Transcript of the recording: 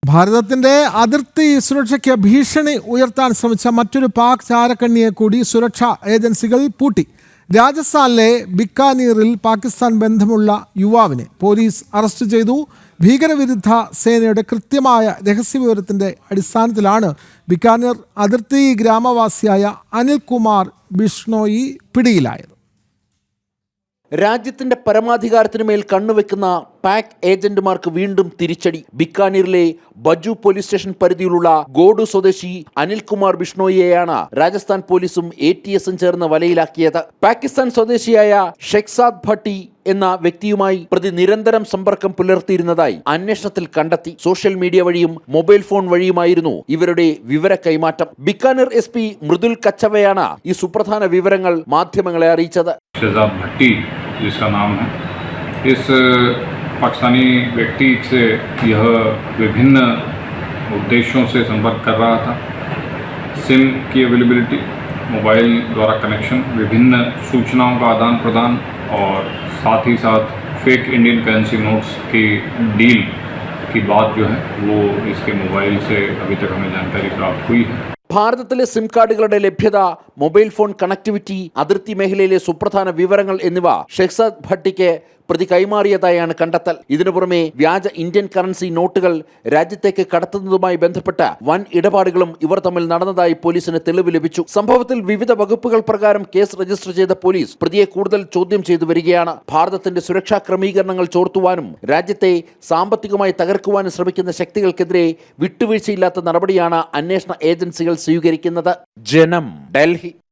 ഭാരതത്തിന്റെ അതിർത്തി സുരക്ഷയ്ക്ക് ഭീഷണി ഉയർത്താൻ ശ്രമിച്ച മറ്റൊരു പാക് ചാരക്കണ്ണിയെ കൂടി സുരക്ഷാ ഏജൻസികൾ പൂട്ടി. രാജസ്ഥാനിലെ ബിക്കാനീറിൽ പാകിസ്ഥാൻ ബന്ധമുള്ള യുവാവിനെ പോലീസ് അറസ്റ്റ് ചെയ്തു. ഭീകരവിരുദ്ധ സേനയുടെ കൃത്യമായ രഹസ്യവിവരത്തിന്റെ അടിസ്ഥാനത്തിലാണ് ബിക്കാനീർ അതിർത്തി ഗ്രാമവാസിയായ അനിൽകുമാർ ബിഷ്ണോയി പിടിയിലായത്. രാജ്യത്തിന്റെ പരമാധികാരത്തിന് മേൽ കണ്ണുവെക്കുന്ന പാക് ഏജന്റുമാർക്ക് വീണ്ടും തിരിച്ചടി. ബിക്കാനീറിലെ ബജു പോലീസ് സ്റ്റേഷൻ പരിധിയിലുള്ള ഗോഡു സ്വദേശി അനിൽകുമാർ ബിഷ്ണോയിയെയാണ് രാജസ്ഥാൻ പോലീസും ATSും ചേർന്ന് വലയിലാക്കിയത്. പാകിസ്ഥാൻ സ്വദേശിയായ ഷെഖ്സാദ് ഭട്ടി എന്ന വ്യക്തിയുമായി പ്രതി നിരന്തരം സമ്പർക്കം പുലർത്തിയിരുന്നതായി അന്വേഷണത്തിൽ കണ്ടെത്തി. സോഷ്യൽ മീഡിയ വഴിയും മൊബൈൽ ഫോൺ വഴിയുമായിരുന്നു ഇവരുടെ വിവര കൈമാറ്റം. ബിക്കാനീർ SP മൃദുൽ കച്ചവയാണ് ഈ സുപ്രധാന വിവരങ്ങൾ മാധ്യമങ്ങളെ അറിയിച്ചത്. जिसका नाम है, इस पाकिस्तानी व्यक्ति से यह विभिन्न उद्देश्यों से संपर्क कर रहा था. सिम की अवेलेबिलिटी, मोबाइल द्वारा कनेक्शन, विभिन्न सूचनाओं का आदान प्रदान और साथ ही साथ फेक इंडियन करेंसी नोट्स की डील की बात जो है वो इसके मोबाइल से अभी तक हमें जानकारी प्राप्त हुई है. ഭാരതത്തിലെ സിം കാർഡുകളുടെ ലഭ്യത, മൊബൈൽ ഫോൺ കണക്ടിവിറ്റി, അതിർത്തി മേഖലയിലെ സുപ്രധാന വിവരങ്ങൾ എന്നിവ ഷെഖ്സാദ് ഭട്ടിക്ക് പ്രതി കൈമാറിയതായാണ് കണ്ടെത്തൽ. ഇതിനു പുറമെ വ്യാജ ഇന്ത്യൻ കറൻസി നോട്ടുകൾ രാജ്യത്തേക്ക് കടത്തുന്നതുമായി ബന്ധപ്പെട്ട വൻ ഇടപാടുകളും ഇവർ തമ്മിൽ നടന്നതായി പോലീസിന് തെളിവ് ലഭിച്ചു. സംഭവത്തിൽ വിവിധ വകുപ്പുകൾ പ്രകാരം കേസ് രജിസ്റ്റർ ചെയ്ത പോലീസ് പ്രതിയെ കൂടുതൽ ചോദ്യം ചെയ്തു വരികയാണ്. ഭാരതത്തിന്റെ സുരക്ഷാ ക്രമീകരണങ്ങൾ ചോർത്തുവാനും രാജ്യത്തെ സാമ്പത്തികമായി തകർക്കുവാനും ശ്രമിക്കുന്ന ശക്തികൾക്കെതിരെ വിട്ടുവീഴ്ചയില്ലാത്ത നടപടിയാണ് അന്വേഷണ ഏജൻസികൾ സ്വീകരിക്കുന്നത്. ജനം, ഡൽഹി.